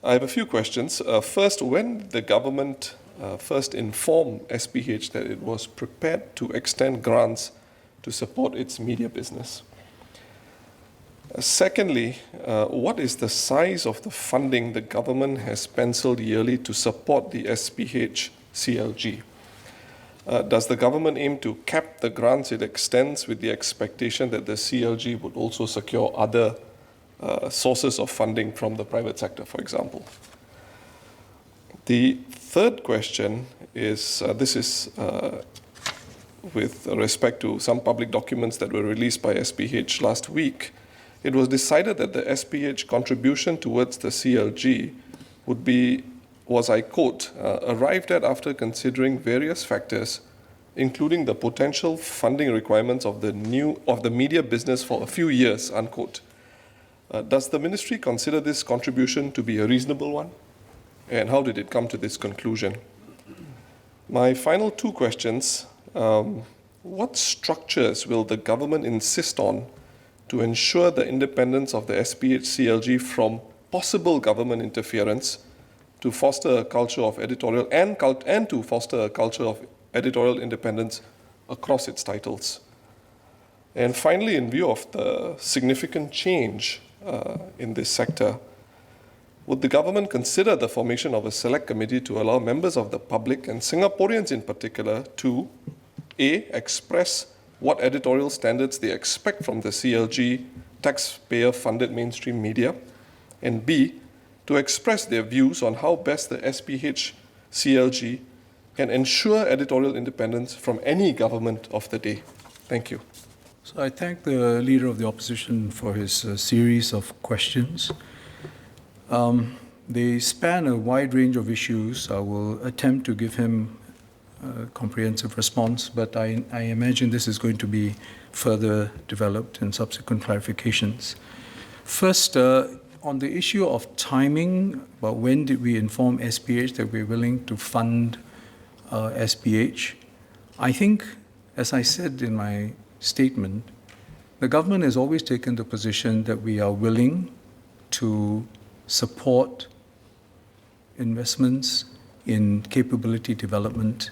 I have a few questions. First, when did the government first inform SPH that it was prepared to extend grants to support its media business? Secondly, what is the size of the funding the government has penciled yearly to support the SPH CLG? Does the government aim to cap the grants it extends with the expectation that the CLG would also secure other sources of funding from the private sector, for example? The third question is, with respect to some public documents that were released by SPH last week. It was decided that the SPH contribution towards the CLG would be, was, I quote, arrived at after considering various factors, including the potential funding requirements of the media business for a few years, unquote. Does the ministry consider this contribution to be a reasonable one? And how did it come to this conclusion? My final two questions, what structures will the government insist on to ensure the independence of the SPH CLG from possible government interference to foster a culture of editorial and to foster a culture of editorial independence across its titles? And finally, in view of the significant change in this sector, would the government consider the formation of a select committee to allow members of the public and Singaporeans in particular to A, express what editorial standards they expect from the CLG taxpayer-funded mainstream media, and B, to express their views on how best the SPH CLG can ensure editorial independence from any government of the day? Thank you. So I thank the Leader of the Opposition for his series of questions. They span a wide range of issues. I will attempt to give him a comprehensive response, but I imagine this is going to be further developed in subsequent clarifications. First, on the issue of timing, about when did we inform SPH that we're willing to fund SPH, I think, as I said in my statement, the government has always taken the position that we are willing to support investments in capability development,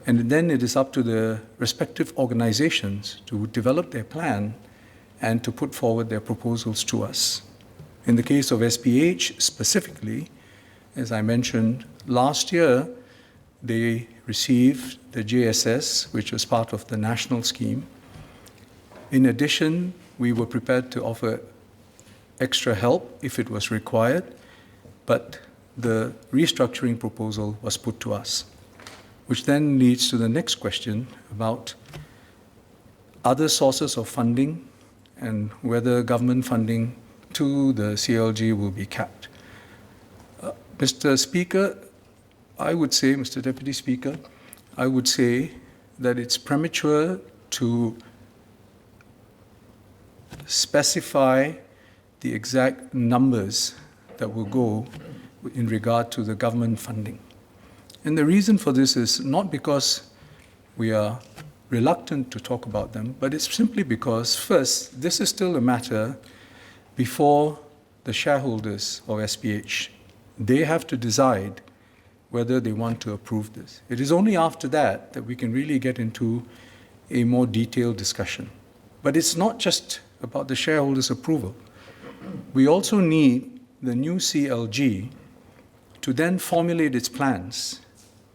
and then it is up to the respective organizations to develop their plan and to put forward their proposals to us. In the case of SPH specifically, as I mentioned, last year they received the JSS, which was part of the national scheme. In addition, we were prepared to offer extra help if it was required, but the restructuring proposal was put to us, which then leads to the next question about other sources of funding and whether government funding to the CLG will be capped. Mr. Speaker, I would say, Mr. Deputy Speaker, I would say that it's premature to specify the exact numbers that will go in regard to the government funding. And the reason for this is not because we are reluctant to talk about them, but it's simply because, first, this is still a matter before the shareholders of SPH. They have to decide whether they want to approve this. It is only after that that we can really get into a more detailed discussion. But it's not just about the shareholders' approval. We also need the new CLG to then formulate its plans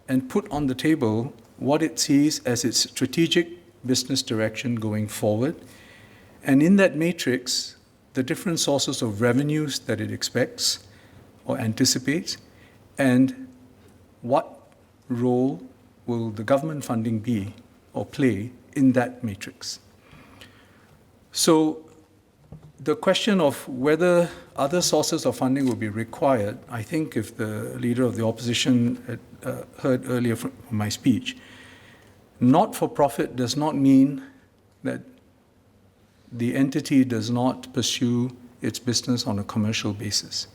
and put on the table what it sees as its strategic business direction going forward. And in that matrix, the different sources of revenues that it expects or anticipates, and what role will the government funding be or play in that matrix. So the question of whether other sources of funding will be required, I think if the Leader of the Opposition had heard earlier from my speech, not-for-profit does not mean that the entity does not pursue its business on a commercial basis.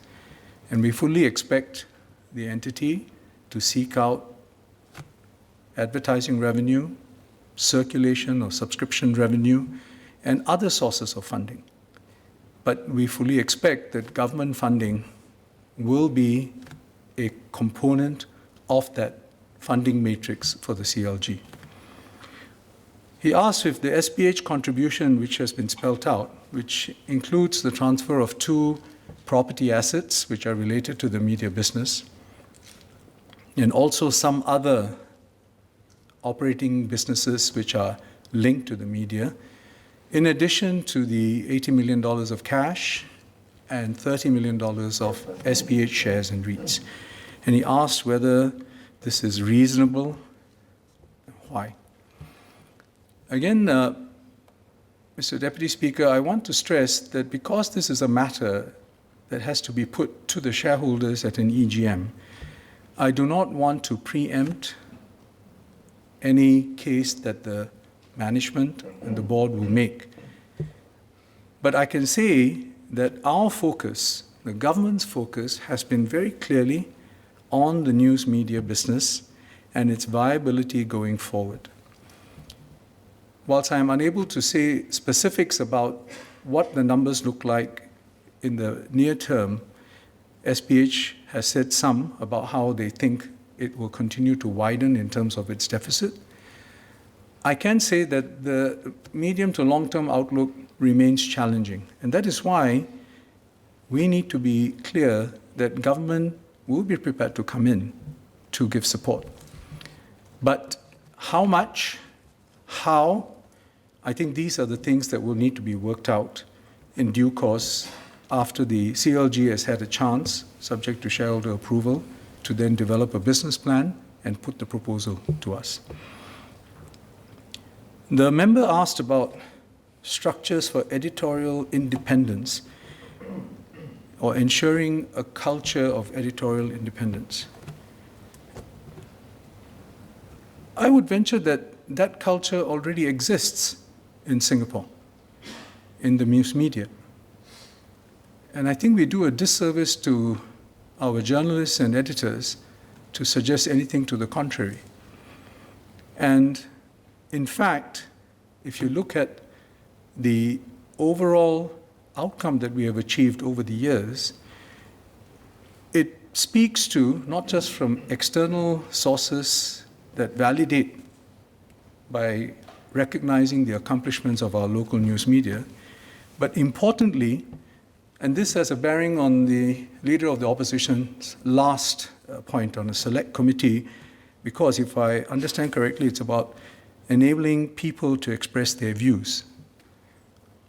And we fully expect the entity to seek out advertising revenue, circulation or subscription revenue, and other sources of funding. But we fully expect that government funding will be a component of that funding matrix for the CLG. He asked if the SPH contribution, which has been spelled out, which includes the transfer of 2 property assets which are related to the media business, and also some other operating businesses which are linked to the media, in addition to the $80 million of cash and $30 million of SPH shares and REITs. And he asked whether this is reasonable, why. Again, Mr. Deputy Speaker, I want to stress that because this is a matter that has to be put to the shareholders at an EGM, I do not want to preempt any case that the management and the board will make. But I can say that our focus, the government's focus, has been very clearly on the news media business and its viability going forward. Whilst I am unable to say specifics about what the numbers look like in the near term, SPH has said some about how they think it will continue to widen in terms of its deficit. I can say that the medium to long-term outlook remains challenging, and that is why we need to be clear that government will be prepared to come in to give support. But how much, how, I think these are the things that will need to be worked out in due course after the CLG has had a chance, subject to shareholder approval, to then develop a business plan and put the proposal to us. The member asked about structures for editorial independence or ensuring a culture of editorial independence. I would venture that that culture already exists in Singapore, in the news media. And I think we do a disservice to our journalists and editors to suggest anything to the contrary. And in fact, if you look at the overall outcome that we have achieved over the years, it speaks to, not just from external sources that validate by recognizing the accomplishments of our local news media, but importantly, and this has a bearing on the Leader of the Opposition's last point on a select committee, because if I understand correctly, it's about enabling people to express their views.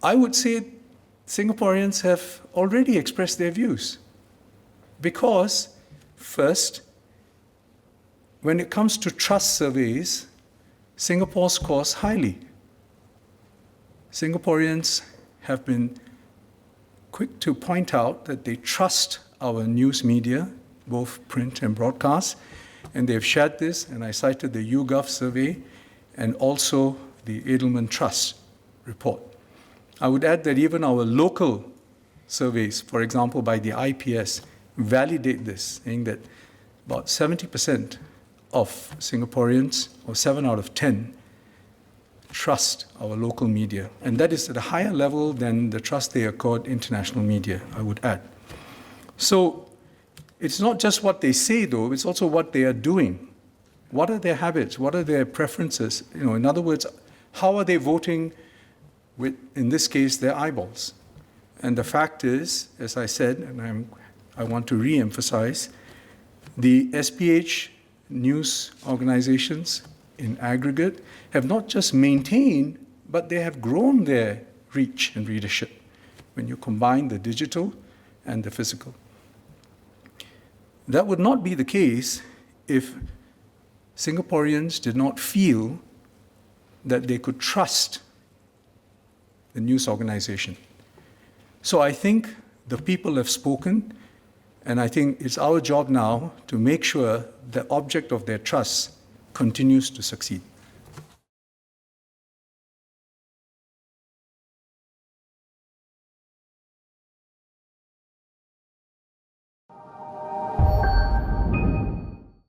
I would say Singaporeans have already expressed their views because, first, when it comes to trust surveys, Singapore scores highly. Singaporeans have been quick to point out that they trust our news media, both print and broadcast, and they've shared this, and I cited the YouGov survey and also the Edelman Trust report. I would add that even our local surveys, for example, by the IPS, validate this, saying that about 70% of Singaporeans, or 7 out of 10, trust our local media. And that is at a higher level than the trust they accord international media, I would add. So it's not just what they say, though, it's also what they are doing. What are their habits? What are their preferences? In other words, how are they voting with, in this case, their eyeballs? And the fact is, as I said, and I want to re-emphasize, the SPH news organizations in aggregate have not just maintained, but they have grown their reach and readership when you combine the digital and the physical. That would not be the case if Singaporeans did not feel that they could trust the news organization. So I think the people have spoken, and I think it's our job now to make sure the object of their trust continues to succeed.